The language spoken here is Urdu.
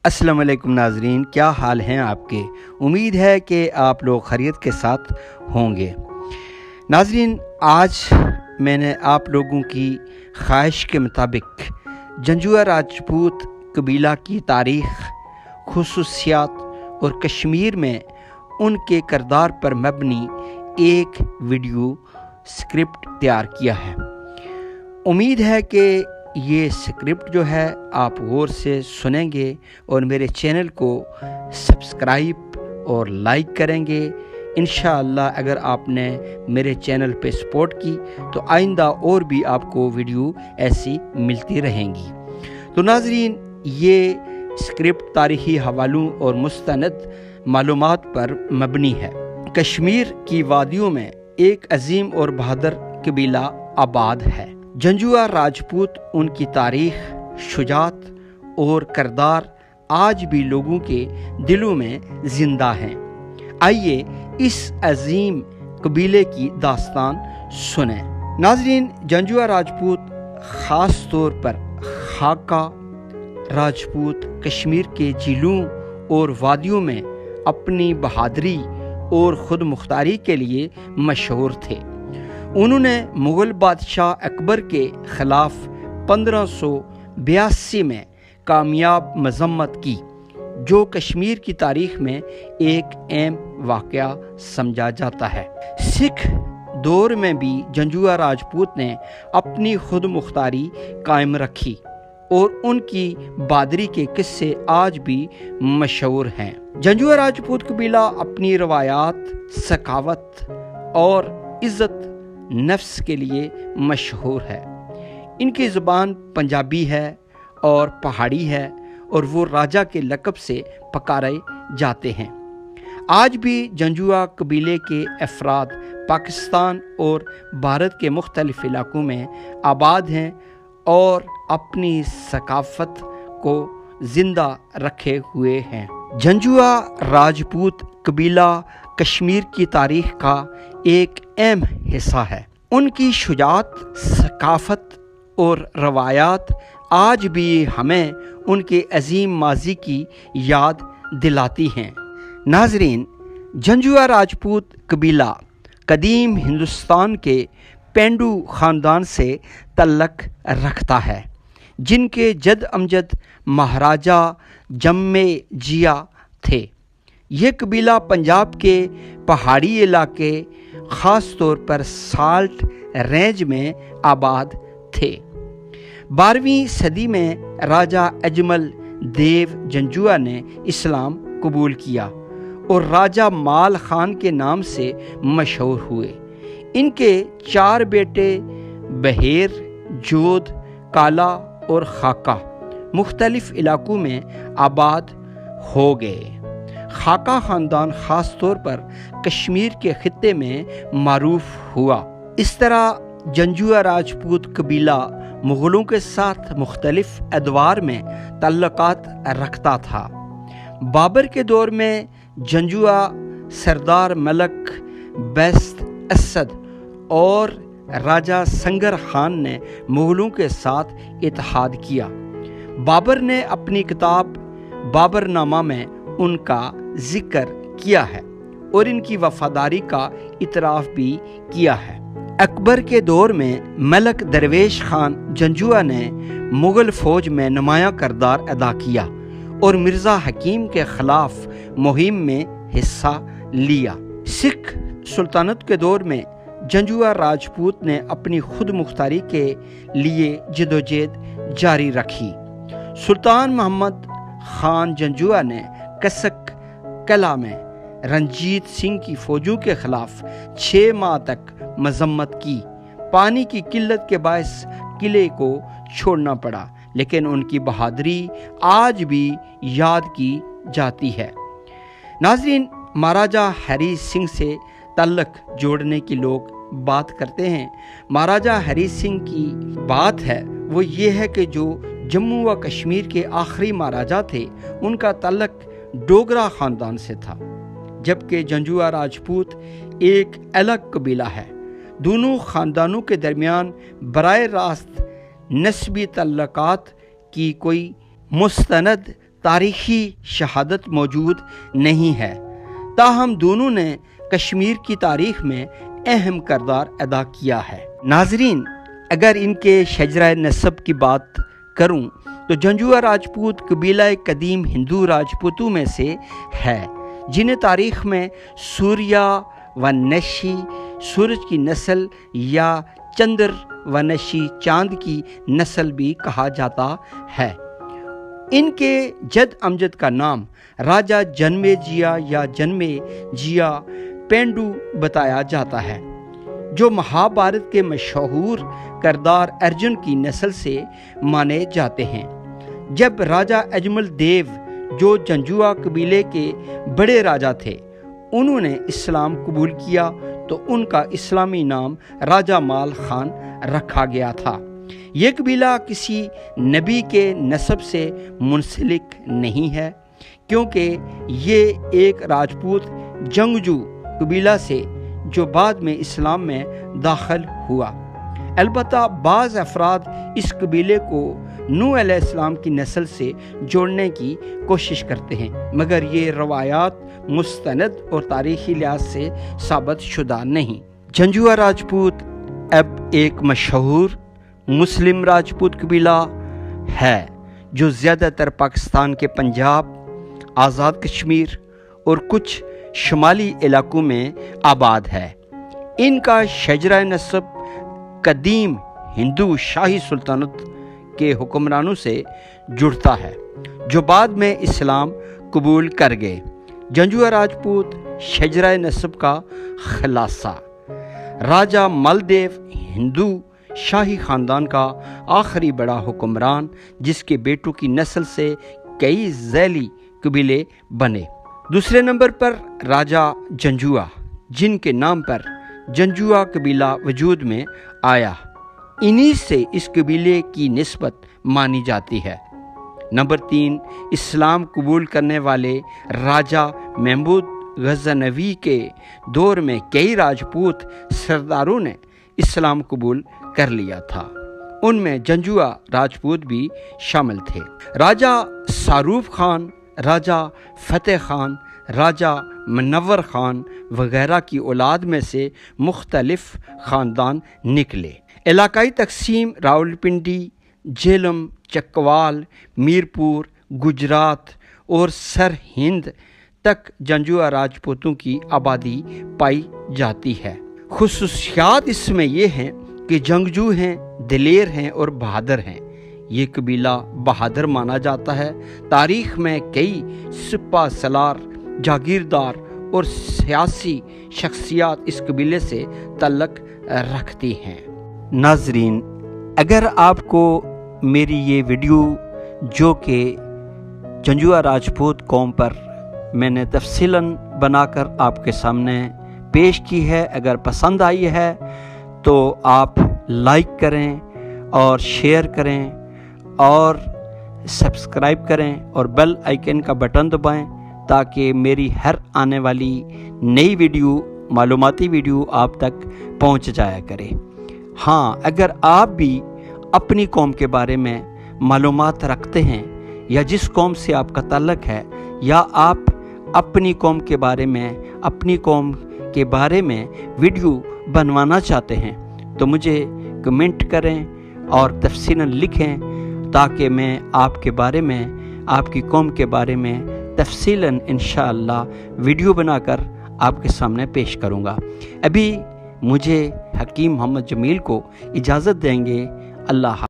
السلام علیکم ناظرین، کیا حال ہیں آپ کے؟ امید ہے کہ آپ لوگ خیریت کے ساتھ ہوں گے۔ ناظرین، آج میں نے آپ لوگوں کی خواہش کے مطابق جنجوعہ راجپوت قبیلہ کی تاریخ، خصوصیات اور کشمیر میں ان کے کردار پر مبنی ایک ویڈیو اسکرپٹ تیار کیا ہے۔ امید ہے کہ یہ اسکرپٹ جو ہے آپ غور سے سنیں گے اور میرے چینل کو سبسکرائب اور لائک کریں گے۔ انشاءاللہ اگر آپ نے میرے چینل پہ سپورٹ کی تو آئندہ اور بھی آپ کو ویڈیو ایسی ملتی رہیں گی۔ تو ناظرین، یہ اسکرپٹ تاریخی حوالوں اور مستند معلومات پر مبنی ہے۔ کشمیر کی وادیوں میں ایک عظیم اور بہادر قبیلہ آباد ہے۔ جنجوعہ راجپوت، ان کی تاریخ، شجاعت اور کردار آج بھی لوگوں کے دلوں میں زندہ ہیں۔ آئیے اس عظیم قبیلے کی داستان سنیں۔ ناظرین، جنجوعہ راجپوت خاص طور پر خاکہ راجپوت کشمیر کے جھیلوں اور وادیوں میں اپنی بہادری اور خود مختاری کے لیے مشہور تھے۔ انہوں نے مغل بادشاہ اکبر کے خلاف 1582 میں کامیاب مذمت کی، جو کشمیر کی تاریخ میں ایک اہم واقعہ سمجھا جاتا ہے۔ سکھ دور میں بھی جنجوعہ راجپوت نے اپنی خود مختاری قائم رکھی اور ان کی بہادری کے قصے آج بھی مشہور ہیں۔ جنجوعہ راجپوت قبیلہ اپنی روایات، ثقافت اور عزت نفس کے لیے مشہور ہے۔ ان کی زبان پنجابی ہے اور پہاڑی ہے اور وہ راجا کے لقب سے پکارے جاتے ہیں۔ آج بھی جنجوعہ قبیلے کے افراد پاکستان اور بھارت کے مختلف علاقوں میں آباد ہیں اور اپنی ثقافت کو زندہ رکھے ہوئے ہیں۔ جنجوعہ راجپوت قبیلہ کشمیر کی تاریخ کا ایک اہم حصہ ہے۔ ان کی شجاعت، ثقافت اور روایات آج بھی ہمیں ان کے عظیم ماضی کی یاد دلاتی ہیں۔ ناظرین، جنجوعہ راجپوت قبیلہ قدیم ہندوستان کے پینڈو خاندان سے تعلق رکھتا ہے، جن کے جد امجد مہاراجہ جمے جیا تھے۔ یہ قبیلہ پنجاب کے پہاڑی علاقے، خاص طور پر سالٹ رینج میں آباد تھے۔ 12ویں صدی میں راجہ اجمل دیو جنجوعہ نے اسلام قبول کیا اور راجہ مال خان کے نام سے مشہور ہوئے۔ ان کے 4 بیٹے بہیر، جود، کالا اور خاکہ مختلف علاقوں میں آباد ہو گئے۔ خاکہ خاندان خاص طور پر کشمیر کے خطے میں معروف ہوا۔ اس طرح جنجوعہ راجپوت قبیلہ مغلوں کے ساتھ مختلف ادوار میں تعلقات رکھتا تھا۔ بابر کے دور میں جنجوعہ سردار ملک بیست اسد اور راجہ سنگر خان نے مغلوں کے ساتھ اتحاد کیا۔ بابر نے اپنی کتاب بابر نامہ میں ان کا ذکر کیا ہے اور ان کی وفاداری کا اعتراف بھی کیا ہے۔ اکبر کے دور میں ملک درویش خان جنجوعہ نے مغل فوج میں نمایاں کردار ادا کیا اور مرزا حکیم کے خلاف مہم میں حصہ لیا۔ سکھ سلطنت کے دور میں جنجوعہ راجپوت نے اپنی خود مختاری کے لیے جدوجہد جاری رکھی۔ سلطان محمد خان جنجوعہ نے کسک قلعہ میں رنجیت سنگھ کی فوجوں کے خلاف 6 ماہ تک مذمت کی۔ پانی کی قلت کے باعث قلعے کو چھوڑنا پڑا، لیکن ان کی بہادری آج بھی یاد کی جاتی ہے۔ ناظرین، مہاراجہ ہری سنگھ سے تعلق جوڑنے کی لوگ بات کرتے ہیں۔ مہاراجہ ہری سنگھ کی بات ہے وہ یہ ہے کہ جو جموں و کشمیر کے آخری مہاراجہ تھے، ان کا تعلق ڈوگرا خاندان سے تھا، جبکہ جنجوعہ راجپوت ایک الگ قبیلہ ہے۔ دونوں خاندانوں کے درمیان براہ راست نسبی تعلقات کی کوئی مستند تاریخی شہادت موجود نہیں ہے، تاہم دونوں نے کشمیر کی تاریخ میں اہم کردار ادا کیا ہے۔ ناظرین، اگر ان کے شجرہ نسب کی بات کروں تو جنجوعہ راجپوت قبیلہ قدیم ہندو راجپوتوں میں سے ہے، جنہیں تاریخ میں سوریا ونشی سورج کی نسل یا چندر ونشی چاند کی نسل بھی کہا جاتا ہے۔ ان کے جد امجد کا نام راجا جنمے جیا یا جنمے جیا پینڈو بتایا جاتا ہے، جو مہابھارت کے مشہور کردار ارجن کی نسل سے مانے جاتے ہیں۔ جب راجا اجمل دیو، جو جنجوعہ قبیلے کے بڑے راجا تھے، انہوں نے اسلام قبول کیا تو ان کا اسلامی نام راجا مال خان رکھا گیا تھا۔ یہ قبیلہ کسی نبی کے نسب سے منسلک نہیں ہے، کیونکہ یہ ایک راجپوت جنگجو قبیلہ سے جو بعد میں اسلام میں داخل ہوا۔ البتہ بعض افراد اس قبیلے کو نوح علیہ السلام کی نسل سے جوڑنے کی کوشش کرتے ہیں، مگر یہ روایات مستند اور تاریخی لحاظ سے ثابت شدہ نہیں۔ جنجوعہ راجپوت اب ایک مشہور مسلم راجپوت قبیلہ ہے جو زیادہ تر پاکستان کے پنجاب، آزاد کشمیر اور کچھ شمالی علاقوں میں آباد ہے۔ ان کا شجرہ نسب قدیم ہندو شاہی سلطنت کے حکمرانوں سے جڑتا ہے، جو بعد میں اسلام قبول کر گئے۔ جنجوعہ راجپوت شجرہ نسب کا خلاصہ: راجا ملدیو ہندو شاہی خاندان کا آخری بڑا حکمران، جس کے بیٹوں کی نسل سے کئی ذیلی قبیلے بنے۔ دوسرے نمبر پر راجا جنجوعہ، جن کے نام پر جنجوعہ قبیلہ وجود میں آیا، انہی سے اس قبیلے کی نسبت مانی جاتی ہے۔ نمبر 3، اسلام قبول کرنے والے راجا محمود غزنوی کے دور میں کئی راجپوت سرداروں نے اسلام قبول کر لیا تھا، ان میں جنجوعہ راجپوت بھی شامل تھے۔ راجا ساروف خان، راجا فتح خان، راجا منور خان وغیرہ کی اولاد میں سے مختلف خاندان نکلے۔ علاقائی تقسیم: راولپنڈی، جہلم، چکوال، میرپور، گجرات اور سرہند تک جنجوعہ راجپوتوں کی آبادی پائی جاتی ہے۔ خصوصیات اس میں یہ ہیں کہ جنگجو ہیں، دلیر ہیں اور بہادر ہیں۔ یہ قبیلہ بہادر مانا جاتا ہے۔ تاریخ میں کئی سپہ سالار، جاگیردار اور سیاسی شخصیات اس قبیلے سے تعلق رکھتی ہیں۔ ناظرین، اگر آپ کو میری یہ ویڈیو جو کہ جنجوعہ راجپوت قوم پر میں نے تفصیلاً بنا کر آپ کے سامنے پیش کی ہے، اگر پسند آئی ہے تو آپ لائک کریں اور شیئر کریں اور سبسکرائب کریں اور بیل آئیکن کا بٹن دبائیں تاکہ میری ہر آنے والی نئی ویڈیو، معلوماتی ویڈیو آپ تک پہنچ جایا کرے۔ ہاں، اگر آپ بھی اپنی قوم کے بارے میں معلومات رکھتے ہیں یا جس قوم سے آپ کا تعلق ہے، یا آپ اپنی قوم کے بارے میں ویڈیو بنوانا چاہتے ہیں تو مجھے کمنٹ کریں اور تفصیلاً لکھیں تاکہ میں آپ کے بارے میں، آپ کی قوم کے بارے میں تفصیلاً انشاءاللہ ویڈیو بنا کر آپ کے سامنے پیش کروں گا۔ ابھی مجھے حکیم محمد جمیل کو اجازت دیں گے۔ اللہ حافظ۔